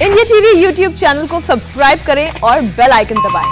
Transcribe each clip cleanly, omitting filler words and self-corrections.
India TV YouTube channel को subscribe करें और बेल आइकन दबाएं।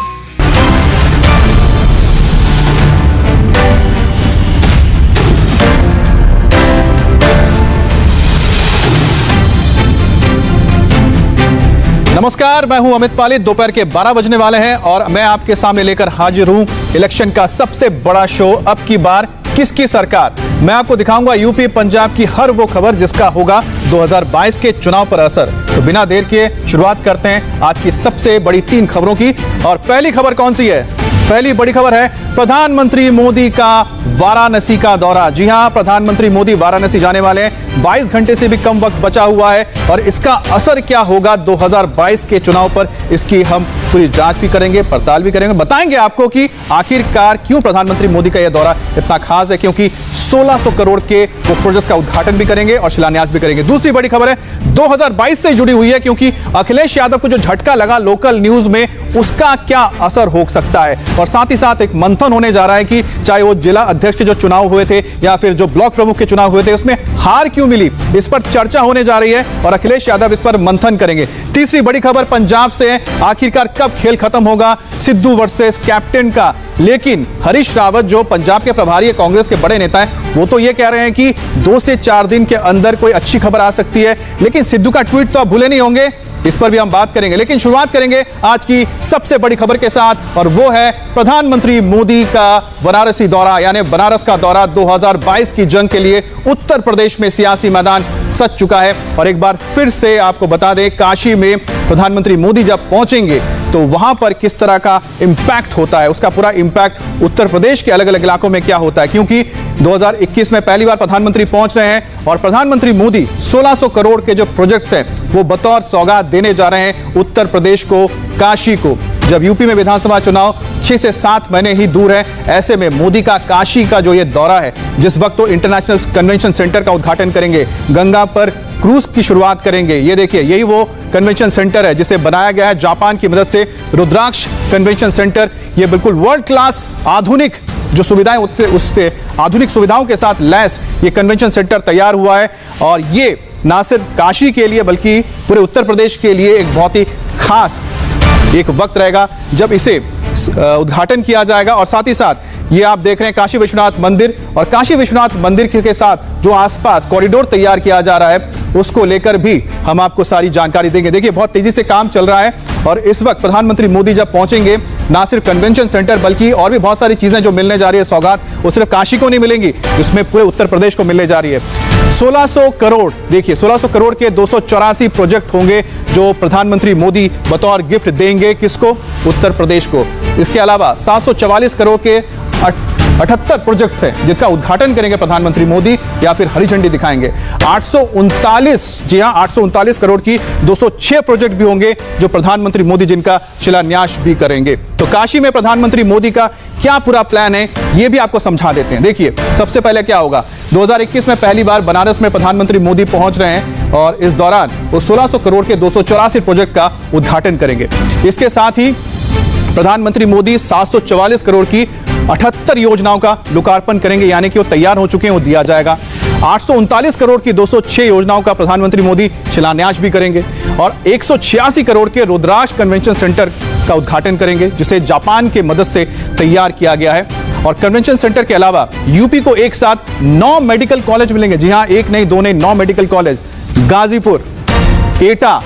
नमस्कार, मैं हूं अमित पाली। दोपहर के 12 बजने वाले हैं और मैं आपके सामने लेकर हाजिर हूं इलेक्शन का सबसे बड़ा शो, अब की बार किसकी सरकार। मैं आपको दिखाऊंगा यूपी पंजाब की हर वो खबर जिसका होगा 2022 के चुनाव पर असर। तो बिना देर के शुरुआत करते हैं आज की सबसे बड़ी 3 खबरों की। और पहली खबर कौन सी है? पहली बड़ी खबर है प्रधानमंत्री मोदी का वाराणसी का दौरा। जी हां, प्रधानमंत्री मोदी वाराणसी जाने वाले हैं। 22 घंटे से भी कम वक्त बचा हुआ है और इसका असर क्या होगा 2022 के चुनाव पर, इसकी हम पूरी जांच भी करेंगे, पड़ताल भी करेंगे, बताएंगे आपको कि आखिरकार क्यों प्रधानमंत्री मोदी का यह दौरा इतना खास है, क्योंकि 1600 करोड़ के वो प्रोजेक्ट्स का उद्घाटन भी करेंगे और शिलान्यास भी करेंगे। दूसरी बड़ी खबर है 2022 से जुड़ी हुई है, क्योंकि अखिलेश यादव को जो झटका लगा लोकल न्यूज में, उसका क्या असर हो सकता है। और साथ ही साथ एक मंथन होने जा रहा है कि चाहे वो जिला अध्यक्ष के जो चुनाव हुए थे या फिर जो ब्लॉक प्रमुख के चुनाव हुए थे, उसमें हार क्यों मिली, इस पर चर्चा होने जा रही है और अखिलेश यादव इस पर मंथन करेंगे। तीसरी बड़ी खबर पंजाब से है, आखिरकार कब खेल खत्म होगा सिद्धू वर्सेस कैप्टन का। लेकिन हरीश रावत जो पंजाब के प्रभारी है, कांग्रेस के बड़े नेता हैं, वो तो ये कह रहे हैं कि 2 से 4 दिन के अंदर कोई अच्छी खबर आ सकती है। लेकिन सिद्धू का ट्वीट तो आप भूले नहीं होंगे, इस पर भी हम बात करेंगे। लेकिन शुरुआत करेंगे आज की सबसे बड़ी खबर के साथ और वो है प्रधानमंत्री मोदी का वाराणसी दौरा, यानी बनारस का दौरा। 2022 की जंग के लिए उत्तर प्रदेश में सियासी मैदान सज चुका है। और एक बार फिर से आपको बता दें, काशी में प्रधानमंत्री मोदी जब पहुंचेंगे तो वहां पर किस तरह का इंपैक्ट होता है, उसका पूरा इंपैक्ट उत्तर प्रदेश के अलग अलग इलाकों में क्या होता है, क्योंकि 2021 में पहली बार प्रधानमंत्री पहुंच रहे हैं और प्रधानमंत्री मोदी 1600 करोड़ के जो प्रोजेक्ट्स हैं वो बतौर सौगात देने जा रहे हैं उत्तर प्रदेश को, काशी को। जब यूपी में विधानसभा चुनाव 6 से 7 महीने ही दूर है, ऐसे में मोदी का काशी का जो ये दौरा है, जिस वक्त तो इंटरनेशनल कन्वेंशन सेंटर का उद्घाटन करेंगे, गंगा पर क्रूज की शुरुआत करेंगे। ये देखिए, यही वो कन्वेंशन सेंटर है जिसे बनाया गया है जापान की मदद से, रुद्राक्ष कन्वेंशन सेंटर। ये बिल्कुल वर्ल्ड क्लास आधुनिक जो सुविधाएं, उससे आधुनिक सुविधाओं के साथ लैस ये कन्वेंशन सेंटर तैयार हुआ है। और ये ना सिर्फ काशी के लिए बल्कि पूरे उत्तर प्रदेश के लिए एक बहुत ही खास एक वक्त रहेगा जब इसे उद्घाटन किया जाएगा। और साथ ही साथ ये आप देख रहे हैं काशी विश्वनाथ मंदिर, और काशी विश्वनाथ मंदिर के साथ जो आसपास कॉरिडोर तैयार किया जा रहा है उसको लेकर भी हम आपको सारी जानकारी देंगे। देखिए, बहुत तेजी से काम चल रहा है और इस वक्त प्रधानमंत्री मोदी जब पहुंचेंगे, ना सिर्फ कन्वेंशन सेंटर बल्कि और भी बहुत सारी चीजें जो मिलने जा रही है सौगात, वो सिर्फ काशी को नहीं मिलेंगी, इसमें पूरे उत्तर प्रदेश को मिलने जा रही है। 1600 करोड़, देखिए 1600 करोड़ के 284 प्रोजेक्ट होंगे जो प्रधानमंत्री मोदी बतौर गिफ्ट देंगे किसको? उत्तर प्रदेश को। इसके अलावा 744 करोड़ के 78 प्रोजेक्ट्स हैं जिनका उद्घाटन करेंगे प्रधानमंत्री मोदी या फिर हरी झंडी दिखाएंगे। 839, जी हां, 839 करोड़ की 206 प्रोजेक्ट भी होंगे जो प्रधानमंत्री मोदी जिनका शिलान्यास भी करेंगे। तो काशी में प्रधानमंत्री मोदी का क्या पूरा प्लान है, ये भी आपको समझा देते हैं। देखिए, सबसे पहले क्या होगा, 2021 में पहली बार बनारस में प्रधानमंत्री मोदी पहुंच रहे हैं और इस दौरान वो 1600 करोड़ के 284 प्रोजेक्ट का उद्घाटन करेंगे। इसके साथ ही प्रधानमंत्री मोदी 744 करोड़ की 78 योजनाओं का लोकार्पण करेंगे, यानी कि वो तैयार हो चुके हैं, वो दिया जाएगा। 839 करोड़ की 206 योजनाओं का प्रधानमंत्री मोदी शिलान्यास भी करेंगे और 186 करोड़ के रुद्राक्ष कन्वेंशन सेंटर का उद्घाटन करेंगे, जिसे जापान के मदद से तैयार किया गया है। और कन्वेंशन सेंटर के अलावा यूपी को एक साथ 9 मेडिकल कॉलेज मिलेंगे। जी हां, एक नहीं, 2 नहीं, 9 मेडिकल कॉलेज। गाजीपुर, एटा,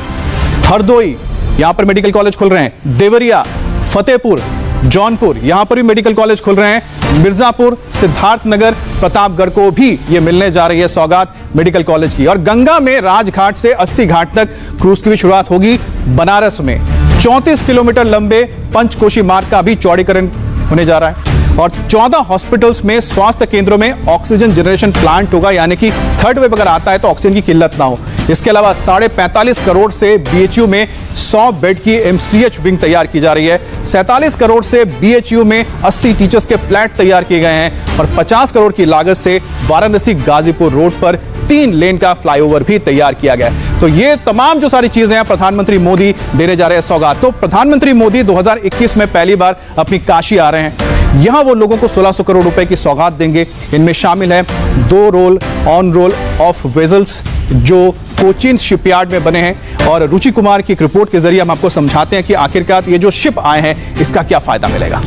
हरदोई, यहां पर मेडिकल कॉलेज खुल रहे हैं। देवरिया, फतेहपुर, जौनपुर, यहां पर भी मेडिकल कॉलेज खुल रहे हैं। मिर्जापुर, सिद्धार्थनगर, प्रतापगढ़ को भी ये मिलने जा रही है सौगात मेडिकल कॉलेज की। और गंगा में राजघाट से 80 घाट तक क्रूज की भी शुरुआत होगी। बनारस में 34 किलोमीटर लंबे पंचकोशी मार्ग का भी चौड़ीकरण होने जा रहा है और 14 हॉस्पिटल्स में, स्वास्थ्य केंद्रों में ऑक्सीजन जनरेशन प्लांट होगा, यानी कि थर्ड वेव अगर आता है तो ऑक्सीजन की किल्लत ना हो। इसके अलावा 45.5 करोड़ से बीएचयू में 100 बेड की एमसीएच विंग तैयार की जा रही है। 47 करोड़ से बीएचयू में 80 टीचर्स के फ्लैट तैयार किए गए हैं और 50 करोड़ की लागत से वाराणसी गाजीपुर रोड पर 3 लेन का फ्लाईओवर भी तैयार किया गया है। तो ये तमाम जो सारी चीजें हैं प्रधानमंत्री मोदी देने जा रहे हैं सौगात। तो प्रधानमंत्री मोदी 2021 में पहली बार अपनी काशी आ रहे हैं। यहां वो लोगों को 1600 करोड़ रुपए की सौगात देंगे। इनमें शामिल है 2 roll on roll of vessels जो कोचीन शिपयार्ड में बने हैं। और रुचि कुमार की एक रिपोर्ट के जरिए हम आपको समझाते हैं कि आखिरकार ये जो शिप आए हैं इसका क्या फायदा मिलेगा।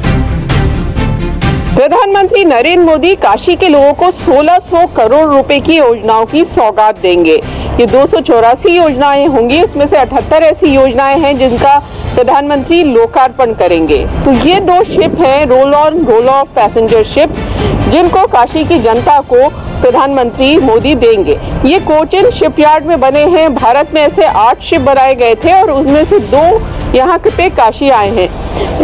प्रधानमंत्री नरेंद्र मोदी काशी के लोगों को 1600 करोड़ रुपए की योजनाओं की सौगात देंगे। ये 284 योजनाएं होंगी, उसमें से 78 ऐसी योजनाएं हैं जिनका प्रधानमंत्री लोकार्पण करेंगे। तो ये 2 शिप हैं, roll on roll of passenger ship, जिनको काशी की जनता को प्रधानमंत्री मोदी देंगे। ये कोचीन शिपयार्ड में बने हैं। भारत में ऐसे 8 शिप बनाए गए थे और उनमें से 2 यहाँ पे काशी आए हैं।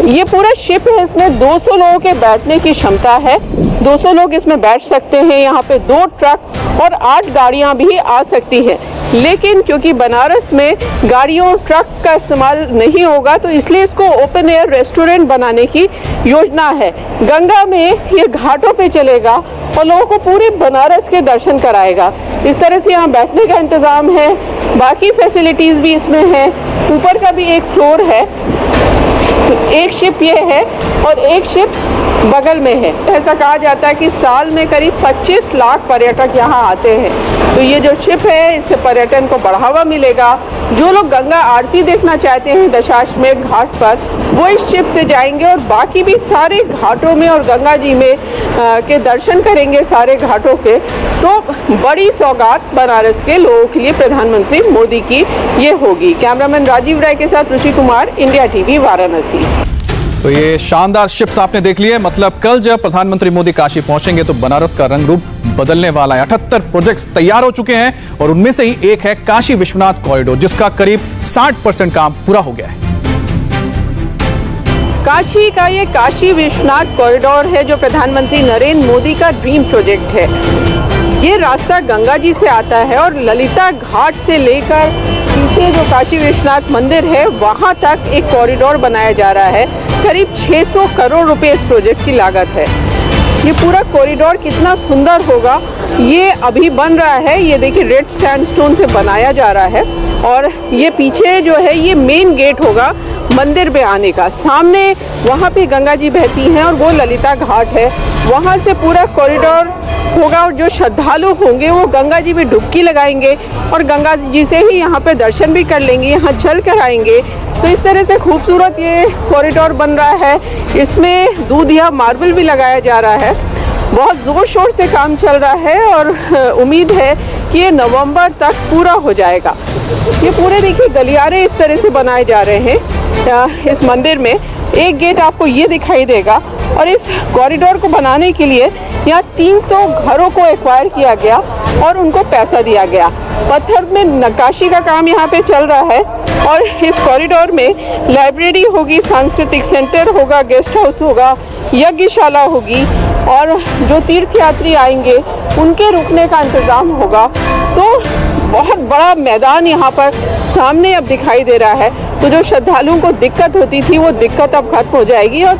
ये पूरा शिप है, इसमें 200 लोगों के बैठने की क्षमता है। 200 लोग इसमें बैठ सकते हैं। यहाँ पे 2 ट्रक और 8 गाड़ियाँ भी आ सकती हैं। लेकिन क्योंकि बनारस में गाड़ियों ट्रक का इस्तेमाल नहीं होगा, तो इसलिए इसको ओपन एयर रेस्टोरेंट बनाने की योजना है। गंगा में ये घाटों पे चलेगा और लोगों को पूरे बनारस के दर्शन कराएगा। इस तरह से यहाँ बैठने का इंतजाम है, बाकी फैसिलिटीज भी इसमें है। ऊपर का भी एक फ्लोर है। एक शिप ये है और एक शिप बगल में है। ऐसा कहा जाता है कि साल में करीब 25 लाख पर्यटक यहाँ आते हैं। तो ये जो शिप है, इससे पर्यटन को बढ़ावा मिलेगा। जो लोग गंगा आरती देखना चाहते हैं दशाश्वमेध घाट पर, वो इस शिप से जाएंगे और बाकी भी सारे घाटों में और गंगा जी में के दर्शन करेंगे, सारे घाटों के। तो बड़ी सौगात बनारस के लोगों के लिए प्रधानमंत्री मोदी की ये होगी। कैमरामैन राजीव राय के साथ रुचि कुमार, इंडिया टीवी, वाराणसी। तो ये शानदार शिप्स आपने देख लिए। मतलब कल जब प्रधानमंत्री मोदी काशी पहुंचेंगे तो बनारस का रंग रूप बदलने वाला है। 78 प्रोजेक्ट्स तैयार हो चुके हैं और उनमें से ही एक है काशी विश्वनाथ कॉरिडोर, जिसका करीब 60% काम पूरा हो गया है। काशी का ये काशी विश्वनाथ कॉरिडोर है जो प्रधानमंत्री नरेंद्र मोदी का ड्रीम प्रोजेक्ट है। ये रास्ता गंगा जी से आता है और ललिता घाट से लेकर पीछे जो काशी विश्वनाथ मंदिर है वहां तक एक कॉरिडोर बनाया जा रहा है। करीब 600 करोड़ रुपए इस प्रोजेक्ट की लागत है। ये पूरा कॉरिडोर कितना सुंदर होगा, ये अभी बन रहा है। ये देखिए रेड सैंडस्टोन से बनाया जा रहा है और ये पीछे जो है ये मेन गेट होगा मंदिर में आने का। सामने वहाँ पे गंगा जी बहती हैं और वो ललिता घाट है। वहाँ से पूरा कॉरिडोर होगा और जो श्रद्धालु होंगे वो गंगा जी में डुबकी लगाएंगे और गंगा जी से ही यहाँ पे दर्शन भी कर लेंगे, यहाँ चल कर आएंगे। तो इस तरह से खूबसूरत ये कॉरिडोर बन रहा है। इसमें दूधिया मार्बल भी लगाया जा रहा है। बहुत जोर शोर से काम चल रहा है और उम्मीद है कि ये नवंबर तक पूरा हो जाएगा। ये पूरे देखिए गलियारे इस तरह से बनाए जा रहे हैं। इस मंदिर में एक गेट आपको ये दिखाई देगा और इस कॉरिडोर को बनाने के लिए यहाँ 300 घरों को एक्वायर किया गया और उनको पैसा दिया गया। पत्थर में नक्काशी का काम यहाँ पे चल रहा है और इस कॉरिडोर में लाइब्रेरी होगी, सांस्कृतिक सेंटर होगा, गेस्ट हाउस होगा, यज्ञशाला होगी और जो तीर्थयात्री आएंगे उनके रुकने का इंतजाम होगा। तो बहुत बड़ा मैदान यहाँ पर सामने अब दिखाई दे रहा है। तो जो श्रद्धालुओं को दिक्कत होती थी वो दिक्कत अब खत्म हो जाएगी और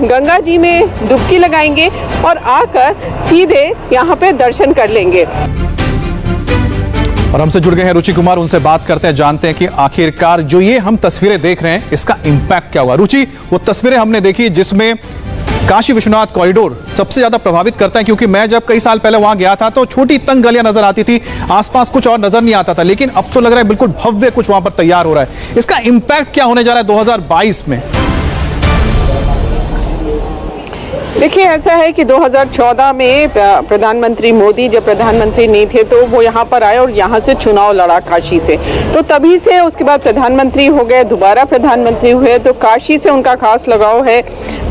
गंगा जी में डुबकी लगाएंगे और आकर सीधे यहाँ पे दर्शन कर लेंगे। और हमसे जुड़ गए हैं रुचि कुमार, उनसे बात करते हैं, जानते हैं कि आखिरकार जो ये हम तस्वीरें देख रहे हैं इसका इंपैक्ट क्या हुआ। रुचि, वो तस्वीरें हमने देखी जिसमें काशी विश्वनाथ कॉरिडोर सबसे ज्यादा प्रभावित करता है, क्योंकि मैं जब कई साल पहले वहां गया था तो छोटी तंग गलियां नजर आती थी, आसपास कुछ और नजर नहीं आता था, लेकिन अब तो लग रहा है बिल्कुल भव्य कुछ वहां पर तैयार हो रहा है। इसका इंपैक्ट क्या होने जा रहा है 2022 में? देखिए, ऐसा है कि 2014 में प्रधानमंत्री मोदी जब प्रधानमंत्री नहीं थे तो वो यहाँ पर आए और यहाँ से चुनाव लड़ा काशी से। तो तभी से उसके बाद प्रधानमंत्री हो गए, दोबारा प्रधानमंत्री हुए, तो काशी से उनका खास लगाव है।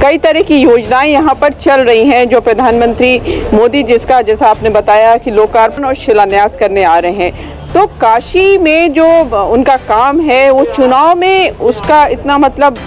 कई तरह की योजनाएं यहाँ पर चल रही हैं जो प्रधानमंत्री मोदी जिसका जैसा आपने बताया कि लोकार्पण और शिलान्यास करने आ रहे हैं। तो काशी में जो उनका काम है वो चुनाव में उसका इतना मतलब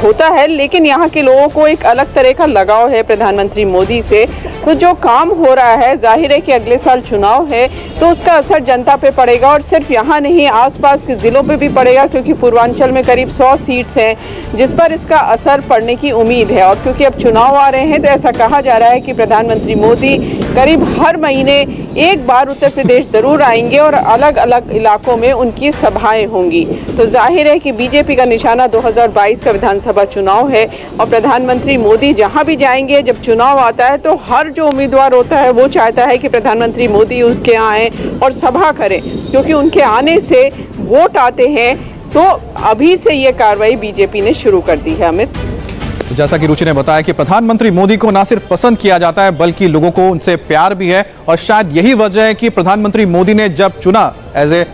होता है, लेकिन यहाँ के लोगों को एक अलग तरह का लगाव है प्रधानमंत्री मोदी से। तो जो काम हो रहा है, जाहिर है कि अगले साल चुनाव है तो उसका असर जनता पे पड़ेगा और सिर्फ यहाँ नहीं आसपास के जिलों पे भी पड़ेगा, क्योंकि पूर्वांचल में करीब 100 सीट्स हैं जिस पर इसका असर पड़ने की उम्मीद है। और क्योंकि अब चुनाव आ रहे हैं तो ऐसा कहा जा रहा है कि प्रधानमंत्री मोदी करीब हर महीने एक बार उत्तर प्रदेश जरूर आएंगे और अलग अलग इलाकों में उनकी सभाएं होंगी। तो जाहिर है कि बीजेपी का निशाना 2022 का विधानसभा चुनाव है और प्रधानमंत्री मोदी जहां भी जाएंगे, जब चुनाव आता है तो हर जो उम्मीदवार होता है वो चाहता है कि प्रधानमंत्री मोदी उसके यहाँ आए और सभा करें, क्योंकि उनके आने से वोट आते हैं। तो अभी से ये कार्रवाई बीजेपी ने शुरू कर दी है। अमित, जैसा कि रुचि ने बताया कि प्रधानमंत्री मोदी को न सिर्फ पसंद किया जाता है बल्कि लोगों को उनसे प्यार भी है, और शायद यही वजह है कि प्रधानमंत्री मोदी ने जब चुना एज ए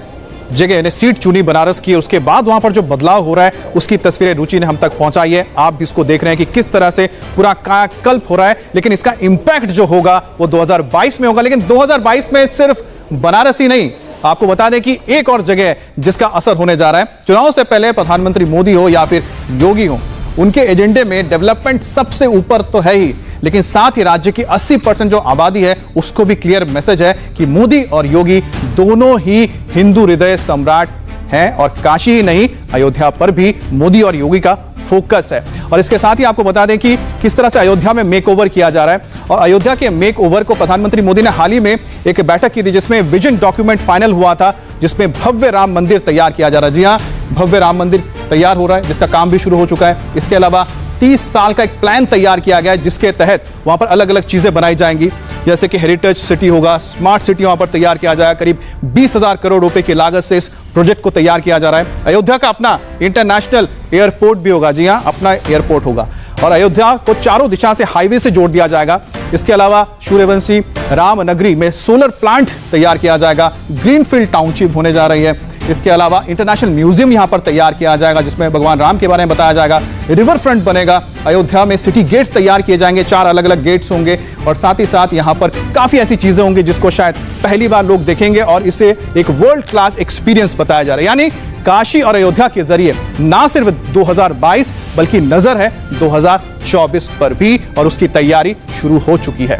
जगह ने सीट चुनी बनारस की, उसके बाद वहां पर जो बदलाव हो रहा है उसकी तस्वीरें रुचि ने हम तक पहुंचाई है। आप भी उसको देख रहे हैं कि किस तरह से पूरा कायाकल्प हो रहा है, लेकिन इसका इंपैक्ट जो होगा वो 2022 में होगा। लेकिन 2022 में सिर्फ बनारस ही नहीं, आपको बता दें कि एक और जगह जिसका असर होने जा रहा है। चुनाव से पहले प्रधानमंत्री मोदी हो या फिर योगी हो, उनके एजेंडे में डेवलपमेंट सबसे ऊपर तो है ही, लेकिन साथ ही राज्य की 80% जो आबादी है उसको भी क्लियर मैसेज है कि मोदी और योगी दोनों ही हिंदू हृदय सम्राट हैं, और काशी ही नहीं अयोध्या पर भी मोदी और योगी का फोकस है। और इसके साथ ही आपको बता दें कि किस तरह से अयोध्या में मेकओवर किया जा रहा है, और अयोध्या के मेकओवर को प्रधानमंत्री मोदी ने हाल ही में एक बैठक की थी जिसमें विजन डॉक्यूमेंट फाइनल हुआ था, जिसमें भव्य राम मंदिर तैयार किया जा रहा है। जी हां, भव्य राम मंदिर तैयार हो रहा है, जिसका काम भी शुरू हो चुका है। इसके अलावा 30 साल का एक प्लान तैयार किया गया है, जिसके तहत वहां पर अलग अलग चीजें बनाई जाएंगी, जैसे कि हेरिटेज सिटी होगा, स्मार्ट सिटी वहां पर तैयार किया जाएगा। करीब 20,000 करोड़ रुपए की लागत से इस प्रोजेक्ट को तैयार किया जा रहा है। अयोध्या का अपना इंटरनेशनल एयरपोर्ट भी होगा। जी हां, अपना एयरपोर्ट होगा, और अयोध्या को चारों दिशा से हाईवे से जोड़ दिया जाएगा। इसके अलावा सूर्यवंशी रामनगरी में सोलर प्लांट तैयार किया जाएगा, ग्रीनफील्ड टाउनशिप होने जा रही है। इसके अलावा इंटरनेशनल म्यूजियम यहां पर तैयार किया जाएगा, जिसमें भगवान राम के बारे में बताया जाएगा। रिवर फ्रंट बनेगा, अयोध्या में सिटी गेट्स तैयार किए जाएंगे, 4 अलग अलग गेट्स होंगे, और साथ ही साथ यहां पर काफी ऐसी चीजें होंगी जिसको शायद पहली बार लोग देखेंगे, और इसे एक वर्ल्ड क्लास एक्सपीरियंस बताया जा रहा है। यानी काशी और अयोध्या के जरिए ना सिर्फ 2022 बल्कि नजर है 2024 पर भी, और उसकी तैयारी शुरू हो चुकी है।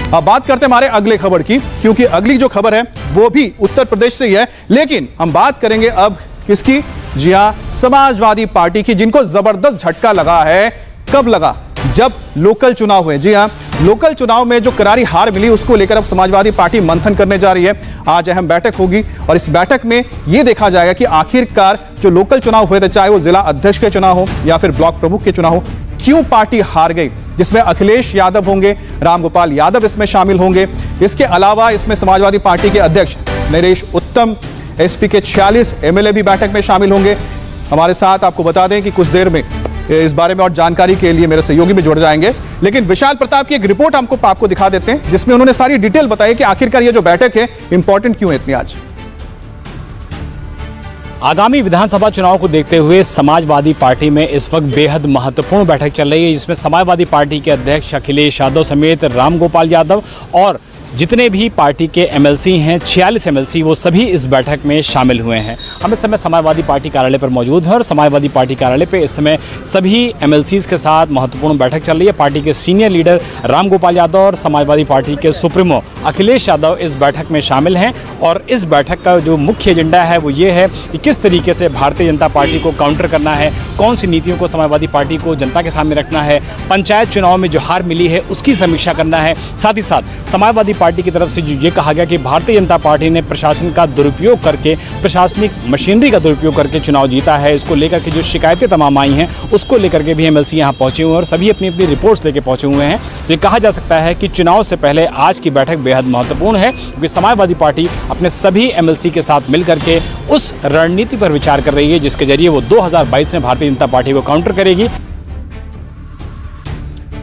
अब बात करते हैं हमारे अगले खबर की, क्योंकि अगली जो खबर है वो भी उत्तर प्रदेश से ही है, लेकिन हम बात करेंगे अब किसकी? जी हां, समाजवादी पार्टी की, जिनको जबरदस्त झटका लगा है। कब लगा? जब लोकल चुनाव हुए। जी हां, लोकल चुनाव में जो करारी हार मिली उसको लेकर अब समाजवादी पार्टी मंथन करने जा रही है। आज अहम बैठक होगी, और इस बैठक में यह देखा जाएगा कि आखिरकार जो लोकल चुनाव हुए थे, चाहे वो जिला अध्यक्ष के चुनाव हो या फिर ब्लॉक प्रमुख के चुनाव हो, क्यों पार्टी हार गई, जिसमें अखिलेश यादव होंगे, रामगोपाल यादव इसमें शामिल होंगे। इसके अलावा इसमें समाजवादी पार्टी के अध्यक्ष नरेश उत्तम, एसपी के 46 एमएलए भी बैठक में शामिल होंगे हमारे साथ। आपको बता दें कि कुछ देर में इस बारे में और जानकारी के लिए मेरे सहयोगी भी जुड़ जाएंगे, लेकिन विशाल प्रताप की एक रिपोर्ट आपको दिखा देते हैं, जिसमें उन्होंने सारी डिटेल बताई कि आखिरकार ये जो बैठक है इंपॉर्टेंट क्यों है इतनी आज। आगामी विधानसभा चुनाव को देखते हुए समाजवादी पार्टी में इस वक्त बेहद महत्वपूर्ण बैठक चल रही है, जिसमें समाजवादी पार्टी के अध्यक्ष अखिलेश यादव समेत रामगोपाल यादव और जितने भी पार्टी के एमएलसी हैं, 46 एमएलसी, वो सभी इस बैठक में शामिल हुए हैं। हम इस समय समाजवादी पार्टी कार्यालय पर मौजूद हैं, और समाजवादी पार्टी कार्यालय पे इस समय सभी एमएलसीज के साथ महत्वपूर्ण बैठक चल रही है। पार्टी के सीनियर लीडर रामगोपाल यादव और समाजवादी पार्टी के सुप्रीमो अखिलेश यादव इस बैठक में शामिल हैं, और इस बैठक का जो मुख्य एजेंडा है वो ये है कि किस तरीके से भारतीय जनता पार्टी को काउंटर करना है, कौन सी नीतियों को समाजवादी पार्टी को जनता के सामने रखना है, पंचायत चुनाव में जो हार मिली है उसकी समीक्षा करना है। साथ ही साथ समाजवादी पार्टी की तरफ से जो ये कहा गया कि भारतीय जनता पार्टी ने प्रशासन का दुरुपयोग करके, प्रशासनिक मशीनरी का दुरुपयोग करके चुनाव जीता है, इसको लेकर के जो शिकायतें तमाम आई हैं उसको लेकर के भी एमएलसी यहां पहुंचे हुए हैं, और सभी अपनी अपनी रिपोर्ट्स लेके पहुंचे हुए हैं। तो ये कहा जा सकता है कि चुनाव से पहले आज की बैठक बेहद महत्वपूर्ण है, क्योंकि समाजवादी पार्टी अपने सभी एमएलसी के साथ मिलकर के उस रणनीति पर विचार कर रही है जिसके जरिए वो 2022 में भारतीय जनता पार्टी को काउंटर करेगी।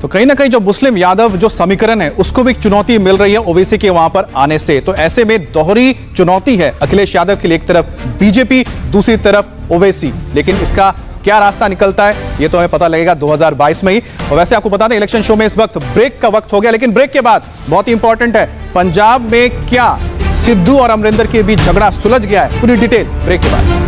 तो कहीं ना कहीं जो मुस्लिम यादव जो समीकरण है उसको भी चुनौती मिल रही है ओवैसी के वहां पर आने से। तो ऐसे में दोहरी चुनौती है अखिलेश यादव के लिए, एक तरफ बीजेपी, दूसरी तरफ ओवैसी। लेकिन इसका क्या रास्ता निकलता है ये तो हमें पता लगेगा 2022 में ही। और वैसे आपको बता दें इलेक्शन शो में इस वक्त ब्रेक का वक्त हो गया, लेकिन ब्रेक के बाद बहुत ही इंपॉर्टेंट है, पंजाब में क्या सिद्धू और अमरिंदर के बीच झगड़ा सुलझ गया है, पूरी डिटेल ब्रेक के बाद।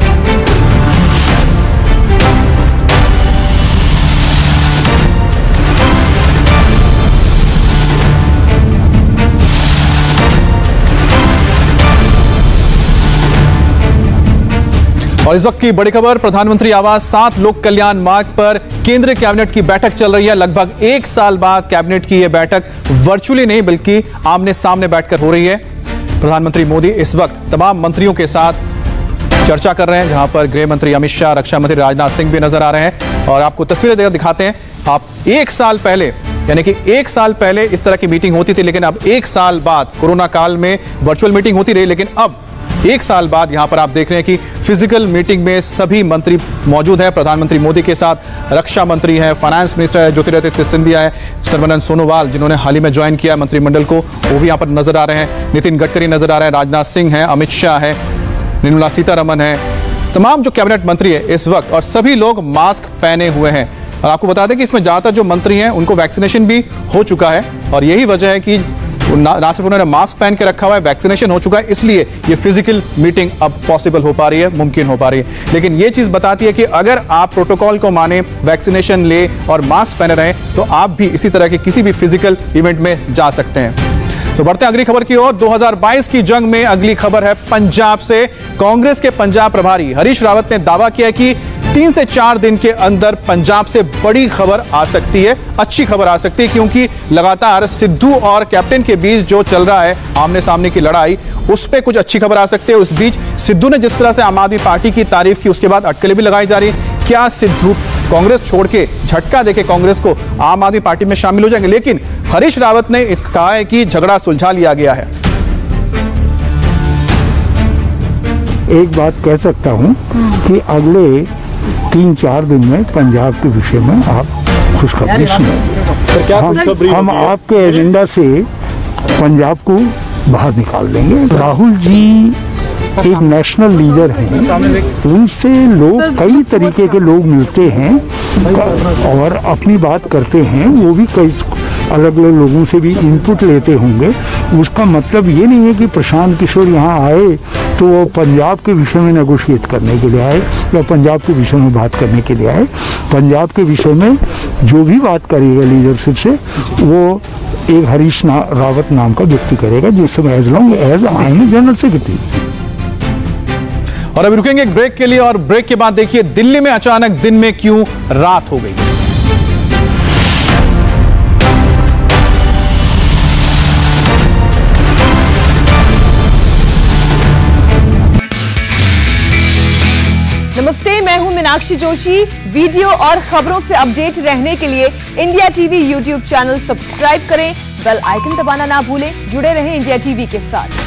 और इस वक्त की बड़ी खबर, प्रधानमंत्री आवास 7 लोक कल्याण मार्ग पर केंद्रीय कैबिनेट की बैठक चल रही है। लगभग 1 साल बाद कैबिनेट की यह बैठक वर्चुअली नहीं बल्कि आमने सामने बैठकर हो रही है। प्रधानमंत्री मोदी इस वक्त तमाम मंत्रियों के साथ चर्चा कर रहे हैं, जहां पर गृह मंत्री अमित शाह, रक्षा मंत्री राजनाथ सिंह भी नजर आ रहे हैं। और आपको तस्वीरें दिखाते हैं। आप एक साल पहले, यानी कि एक साल पहले इस तरह की मीटिंग होती थी, लेकिन अब एक साल बाद कोरोना काल में वर्चुअल मीटिंग होती रही, लेकिन अब एक साल बाद यहां पर आप देख रहे हैं कि फिजिकल मीटिंग में सभी मंत्री मौजूद हैं। प्रधानमंत्री मोदी के साथ रक्षा मंत्री हैं, फाइनेंस मिनिस्टर है ज्योतिरादित्य सिंधिया है, सर्बानंद सोनोवाल जिन्होंने हाल ही में ज्वाइन किया मंत्रिमंडल को, वो भी यहां पर नजर आ रहे हैं। नितिन गडकरी नजर आ रहे हैं, राजनाथ सिंह है, अमित शाह है, निर्मला सीतारमण है, तमाम जो कैबिनेट मंत्री है इस वक्त, और सभी लोग मास्क पहने हुए हैं। और आपको बता दें कि इसमें ज्यादातर जो मंत्री हैं उनको वैक्सीनेशन भी हो चुका है, और यही वजह है कि ना सिर्फ उन्होंने मास्क पहन के रखा हुआ है, वैक्सीनेशन हो चुका है, इसलिए ये फिजिकल मीटिंग अब पॉसिबल हो पा रही है, मुमकिन हो पा रही है। लेकिन ये चीज बताती है कि अगर आप प्रोटोकॉल को माने, वैक्सीनेशन ले और मास्क पहने रहें, तो आप भी इसी तरह के किसी भी फिजिकल इवेंट में जा सकते हैं। तो बढ़ते हैं अगली खबर की ओर। 2022 की जंग में अगली खबर है पंजाब से। कांग्रेस के पंजाब प्रभारी हरीश रावत ने दावा किया कि 3 से 4 दिन के अंदर पंजाब से बड़ी खबर आ सकती है, अच्छी खबर आ सकती है, क्योंकि लगातार सिद्धू और कैप्टन के बीच जो चल रहा है आमने सामने की लड़ाई, उस पर कुछ अच्छी खबर आ सकती है। उस बीच सिद्धू ने जिस तरह से आम आदमी पार्टी की तारीफ की, उसके बाद अटकलें भी लगाई जा रही है। क्या सिद्धू कांग्रेस छोड़ के झटका देके कांग्रेस को आम आदमी पार्टी में शामिल हो जाएंगे? लेकिन हरीश रावत ने कहा है कि झगड़ा सुलझा लिया गया है। एक बात कह सकता हूं कि अगले 3-4 दिन में पंजाब के विषय में आप खुशखबरी सुनेंगे। हम आपके एजेंडा से पंजाब को बाहर निकाल देंगे। राहुल जी एक नेशनल लीडर हैं, उनसे लोग कई तरीके के लोग मिलते हैं और अपनी बात करते हैं, वो भी कई अलग अलग लोगों से भी इनपुट लेते होंगे। उसका मतलब ये नहीं है कि प्रशांत किशोर यहाँ आए तो वो पंजाब के विषय में नेगोशिएट करने के लिए आए या पंजाब के विषय में बात करने के लिए आए। पंजाब के विषय में जो भी बात करेगा लीडरशिप से, वो एक हरीश रावत नाम का व्यक्ति करेगा, जिस समय as long as I am general secretary. और अभी रुकेंगे एक ब्रेक के लिए, और ब्रेक के बाद देखिए दिल्ली में अचानक दिन में क्यों रात हो गई। नमस्ते, मैं हूं मीनाक्षी जोशी। वीडियो और खबरों से अपडेट रहने के लिए India TV YouTube channel subscribe करें, बेल आइकन दबाना ना भूलें। जुड़े रहें इंडिया टीवी के साथ।